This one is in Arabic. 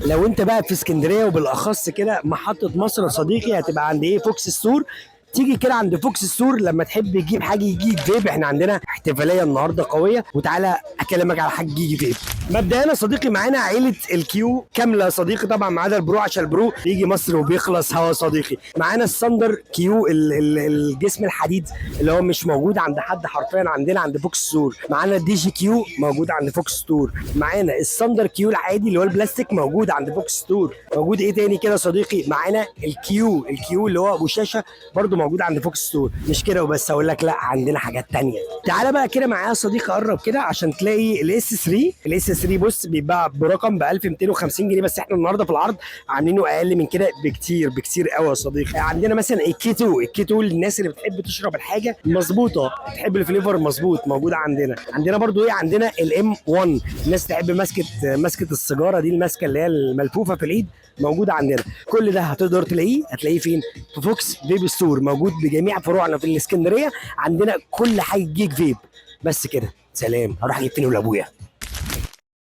لو انت بقى في اسكندريه وبالاخص كده محطه مصر يا صديقي، هتبقى عند ايه؟ فوكس ستور. تيجي كده عند فوكس ستور لما تحب تجيب حاجه يجيك فيب. احنا عندنا احتفاليه النهارده قويه، وتعالى اكلمك على حاجه يجي فيب. مبدئيا يا صديقي معانا عيله الكيو كامله يا صديقي، طبعا ما عدا البرو عشان البرو بيجي مصر وبيخلص هوا يا صديقي. معانا الساندر كيو الجسم الحديد اللي هو مش موجود عند حد حرفيا، عندنا عند فوكس ستور. معانا الدي جي كيو موجود عند فوكس ستور. معانا الساندر كيو العادي اللي هو البلاستيك موجود عند فوكس ستور. موجود ايه تاني كده يا صديقي؟ معانا الكيو اللي هو ابو شاشه برده موجود عند فوكس ستور. مش كده وبس، اقول لك لا، عندنا حاجات تانية. تعالى بقى كده معايا يا صديقي، قرب كده عشان تلاقي الاس 3. الاس 3 بص بيتباع برقم ب 1250 جنيه، بس احنا النهارده في العرض عاملينه اقل من كده بكتير بكتير قوي يا صديقي. عندنا مثلا الكي 2 للناس اللي بتحب تشرب الحاجه مظبوطه، تحب الفليفر مظبوط، موجوده عندنا. عندنا برده ايه؟ عندنا الام 1، الناس تحب مسكه السيجاره دي، المسكه اللي هي الملفوفه في الايد، موجوده عندنا. كل ده هتقدر هتلاقيه فين؟ في فوكس فيب ستور، موجود بجميع فروعنا في الاسكندريه. عندنا كل حاجه جيك فيب. بس كده، سلام، هروح اجيب تاني لابويا.